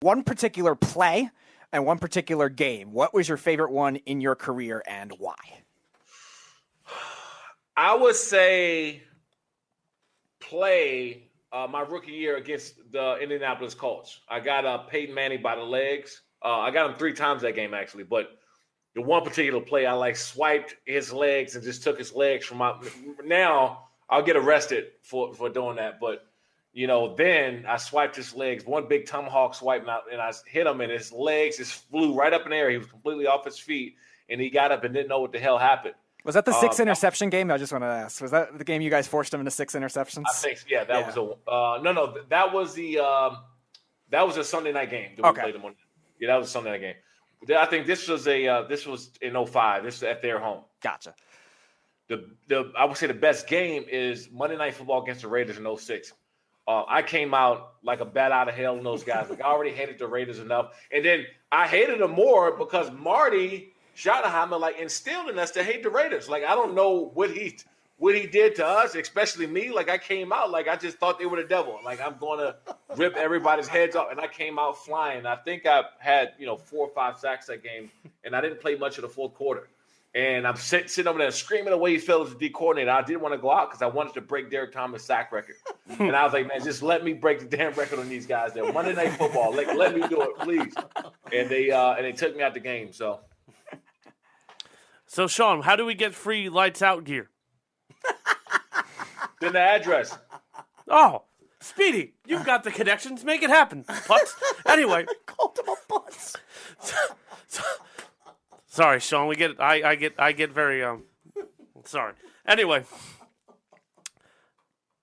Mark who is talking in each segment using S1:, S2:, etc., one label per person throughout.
S1: One particular play and one particular game. What was your favorite one in your career and why?
S2: I would say play my rookie year against the Indianapolis Colts. I got Peyton Manning by the legs. I got him 3 times that game, actually. But the one particular play, I swiped his legs and just took his legs from my – now I'll get arrested for doing that. But, then I swiped his legs, one big tomahawk swipe, and I hit him, and his legs just flew right up in the air. He was completely off his feet, and he got up and didn't know what the hell happened.
S1: Was that the 6 interception game? I just want to ask. Was that the game you guys forced him into 6 interceptions?
S2: I think, yeah, that was no, that was a Sunday night game that we played them on. Yeah, that was a Sunday night game. I think this was in 2005. This was at their home.
S1: Gotcha.
S2: I would say the best game is Monday Night Football against the Raiders in 2006. I came out like a bat out of hell in those guys. I already hated the Raiders enough, and then I hated them more because Marty Schottenheimer instilled in us to hate the Raiders. I don't know what he did to us, especially me. I came out I just thought they were the devil. I'm going to rip everybody's heads off, and I came out flying. I think I had 4 or 5 sacks that game, and I didn't play much of the fourth quarter. And I'm sitting over there screaming away. He felt as a D coordinator. I didn't want to go out because I wanted to break Derek Thomas' sack record. And I was like, man, just let me break the damn record on these guys there. Monday Night Football, let me do it, please. And they took me out the game. So
S3: Shawne, how do we get free lights out gear?
S2: Then the address.
S3: Oh, Speedy, you've got the connections. Make it happen, Putz. Anyway,
S4: called him a Putz.
S3: Sorry, Shawne. I get very sorry. Anyway,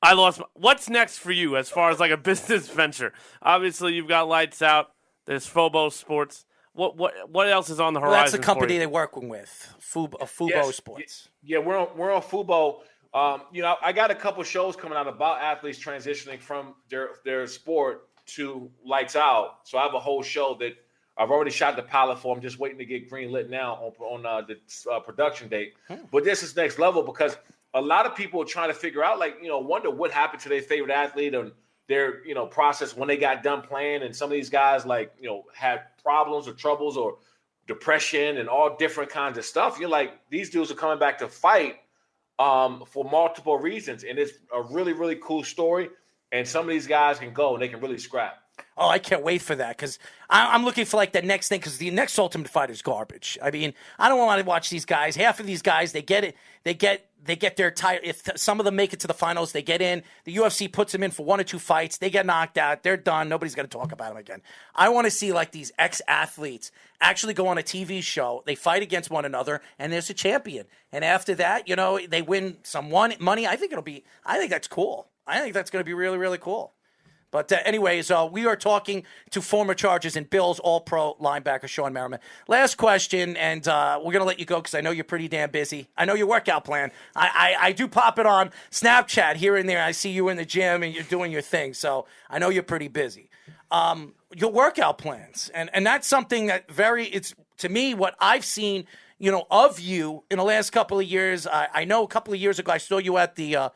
S3: I lost. What's next for you as far as a business venture? Obviously, you've got lights out. There's Fubo Sports. What else is on the horizon?
S4: Well, that's the company they're working with, Fubo Sports.
S2: Yeah, we're on Fubo. I got a couple shows coming out about athletes transitioning from their sport to lights out. So I have a whole show that I've already shot the pilot for. I'm just waiting to get green lit now on the production date. But this is next level because a lot of people are trying to figure out, wonder what happened to their favorite athlete and their, process when they got done playing. And some of these guys, had problems or troubles or depression and all different kinds of stuff. You're these dudes are coming back to fight for multiple reasons. And it's a really, really cool story. And some of these guys can go and they can really scrap.
S4: Oh, I can't wait for that because I'm looking for the next thing because the next Ultimate Fighter is garbage. I mean, I don't want to watch these guys. Half of these guys, they get it. They get their title. If some of them make it to the finals, they get in. The UFC puts them in for 1 or 2 fights. They get knocked out. They're done. Nobody's going to talk about them again. I want to see these ex-athletes actually go on a TV show. They fight against one another, and there's a champion. And after that, they win some money. I think that's cool. I think that's going to be really, really cool. But anyways, we are talking to former Chargers and Bills All-Pro linebacker Shawne Merriman. Last question, and we're going to let you go because I know you're pretty damn busy. I know your workout plan. I do pop it on Snapchat here and there. I see you in the gym and you're doing your thing, so I know you're pretty busy. Your workout plans, and that's something that it's to me what I've seen, of you in the last couple of years. I know a couple of years ago I saw you at the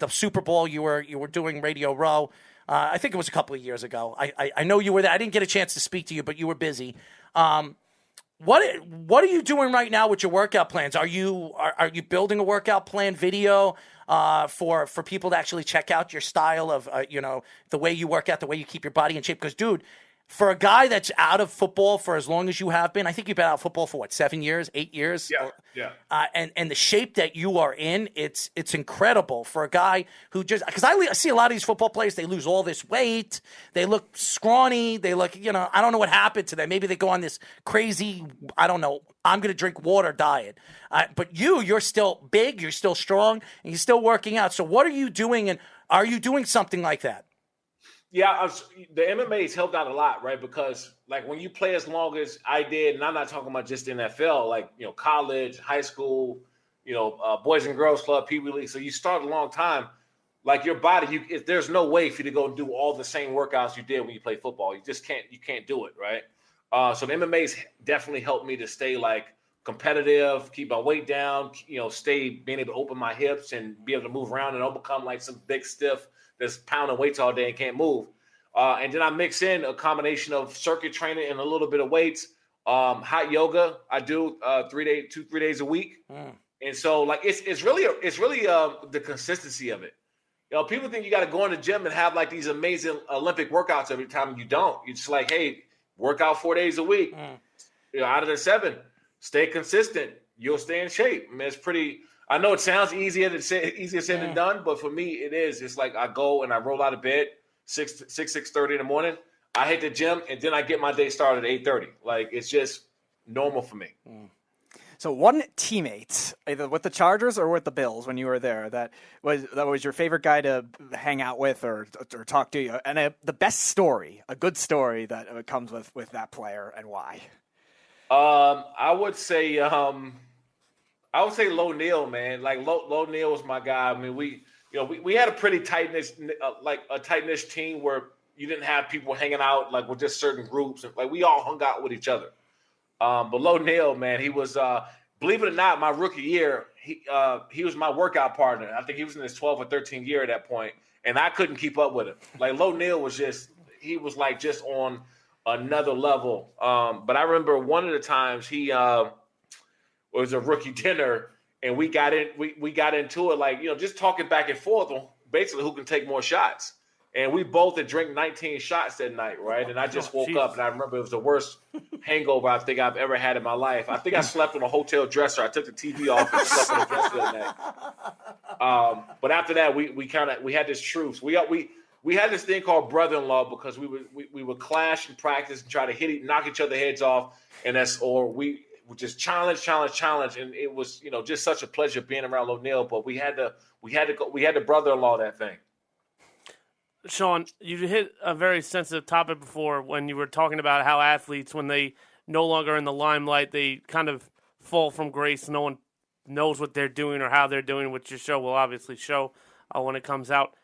S4: Super Bowl. You were doing Radio Row. I think it was a couple of years ago. I know you were there. I didn't get a chance to speak to you, but you were busy. What are you doing right now with your workout plans? Are you building a workout plan video for people to actually check out your style of the way you work out, the way you keep your body in shape? Because, dude, for a guy that's out of football for as long as you have been, I think you've been out of football for 7 years, 8 years?
S2: Yeah.
S4: And the shape that you are in, it's incredible for a guy who because I see a lot of these football players, they lose all this weight, they look scrawny, they look, I don't know what happened to them. Maybe they go on this crazy, I don't know, I'm going to drink water diet. But you're still big, you're still strong, and you're still working out. So what are you doing, and are you doing something like that?
S2: Yeah, the MMA's helped out a lot, right? Because when you play as long as I did, and I'm not talking about just NFL, college, high school, Boys and Girls Club, Pee Wee League. So you start a long time. Your body, there's no way for you to go and do all the same workouts you did when you play football. You just can't. You can't do it, right? So the MMA's definitely helped me to stay competitive, keep my weight down, stay being able to open my hips and be able to move around and don't become some big stiff that's pounding weights all day and can't move. And then I mix in a combination of circuit training and a little bit of weights. Hot yoga I do 3 days a week. And so like it's really the consistency of it. You know, people think you got to go in the gym and have like these amazing Olympic workouts every time. You don't. You're just like, hey, work out 4 days a week. You know, out of the 7, stay consistent. You'll stay in shape. I mean, it's pretty. I know it sounds easier said than done, but for me, it is. It's like I go and I roll out of bed 6:30 in the morning. I hit the gym and then I get my day started at 8:30. Like it's just normal for me.
S1: So one teammate, either with the Chargers or with the Bills when you were there, that was your favorite guy to hang out with or talk to you, and the best story, a good story that comes with that player and why.
S2: I would say Lorenzo Neal, man. Like Lorenzo Neal was my guy. I mean, we had a pretty tight-knit team where you didn't have people hanging out like with just certain groups, and like we all hung out with each other. But Lorenzo Neal, man, he was, believe it or not, my rookie year, he was my workout partner. I think he was in his 12th or 13th year at that point, and I couldn't keep up with him. Like Lorenzo Neal was just on another level. But I remember one of the times he was a rookie dinner, and we got into it, like, you know, just talking back and forth on basically who can take more shots. And we both had drank 19 shots that night, right? And I just woke up, and I remember it was the worst hangover I think I've ever had in my life. I think I slept on a hotel dresser. I took the TV off and slept on the dresser that night. But after that, we had this truce. We had this thing called brother-in-law because we would clash in practice and try to knock each other heads off, and we would just challenge, and it was, you know, just such a pleasure being around O'Neal. But we had to brother-in-law that thing.
S3: Shawne, you hit a very sensitive topic before when you were talking about how athletes, when they no longer in the limelight, they kind of fall from grace. No one knows what they're doing or how they're doing, which your show will obviously show when it comes out.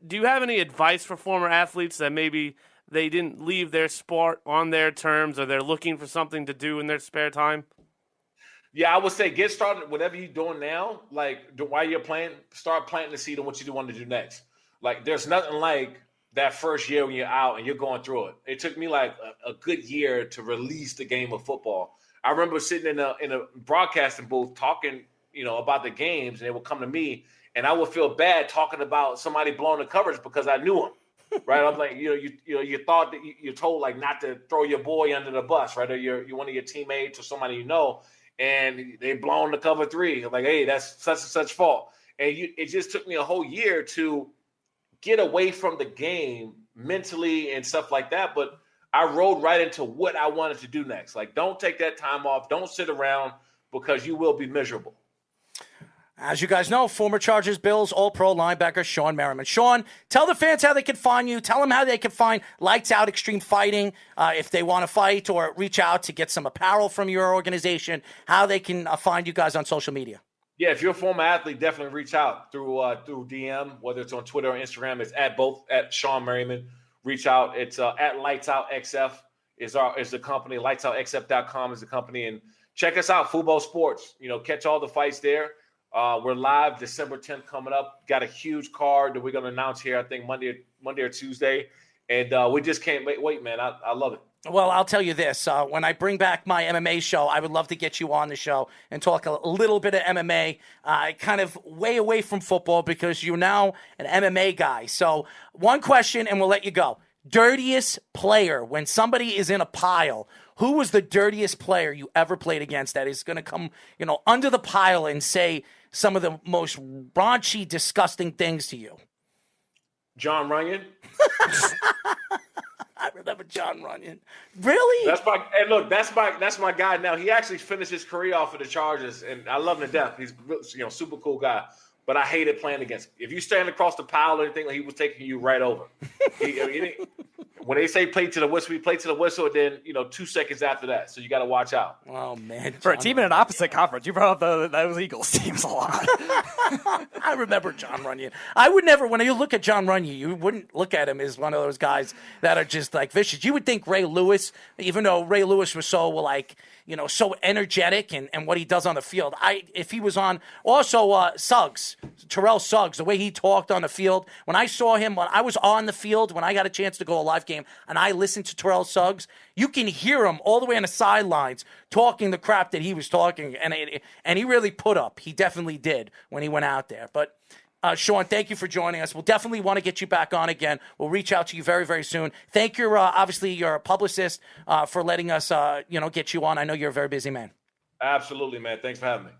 S3: Do you have any advice for former athletes that maybe they didn't leave their sport on their terms, or they're looking for something to do in their spare time?
S2: Yeah, I would say get started. Whatever you're doing now, like while you're playing, start planting the seed on what you want to do next. Like, there's nothing like that first year when you're out and you're going through it. It took me like a good year to release the game of football. I remember sitting in a broadcasting booth talking, you know, about the games, and they would come to me, and I would feel bad talking about somebody blowing the coverage because I knew him, right? I'm like, you thought that you're told like not to throw your boy under the bus, right? Or you're one of your teammates or somebody you know, and they blown the cover 3. I'm like, hey, that's such and such fault. And it just took me a whole year to get away from the game mentally and stuff like that. But I rode right into what I wanted to do next. Like, don't take that time off. Don't sit around because you will be miserable.
S4: As you guys know, former Chargers, Bills, All-Pro linebacker Shawne Merriman. Shawne, tell the fans how they can find you. Tell them how they can find Lights Out Extreme Fighting if they want to fight, or reach out to get some apparel from your organization, how they can find you guys on social media.
S2: Yeah, if you're a former athlete, definitely reach out through DM, whether it's on Twitter or Instagram. It's at Shawne Merriman. Reach out. It's at Lights Out XF is the company. LightsOutXF.com is the company, and check us out. Fubo Sports. You know, catch all the fights there. We're live December 10th coming up. Got a huge card that we're going to announce here, I think Monday or Tuesday, and we just can't wait, man. I love it.
S4: Well, I'll tell you this. When I bring back my MMA show, I would love to get you on the show and talk a little bit of MMA, kind of way away from football because you're now an MMA guy. So one question, and we'll let you go. Dirtiest player, when somebody is in a pile, who was the dirtiest player you ever played against that is going to come, you know, under the pile and say some of the most raunchy, disgusting things to you?
S2: John Runyon.
S4: I remember John Runyon. Really?
S2: That's my guy now. He actually finished his career off of the Chargers, and I love him to death. He's, you know, super cool guy. But I hated playing against him. If you stand across the pile or anything, he was taking you right over. when they say play to the whistle, we play to the whistle, and then 2 seconds after that. So you got to watch out.
S4: Oh man,
S1: for a team in an opposite conference, you brought up those Eagles teams a lot.
S4: I remember John Runyon. I would never, when you look at John Runyon, you wouldn't look at him as one of those guys that are just like vicious. You would think Ray Lewis, even though Ray Lewis was so so energetic and what he does on the field. If he was on, also Suggs, Terrell Suggs, the way he talked on the field. When I saw him, when I was on the field, when I got a chance to go a live game, and I listened to Terrell Suggs, you can hear him all the way on the sidelines talking the crap that he was talking, and he really put up. He definitely did when he went out there. But Shawne, thank you for joining us. We'll definitely want to get you back on again. We'll reach out to you very, very soon. Thank you, obviously, your publicist for letting us, get you on. I know you're a very busy man.
S2: Absolutely, man. Thanks for having me.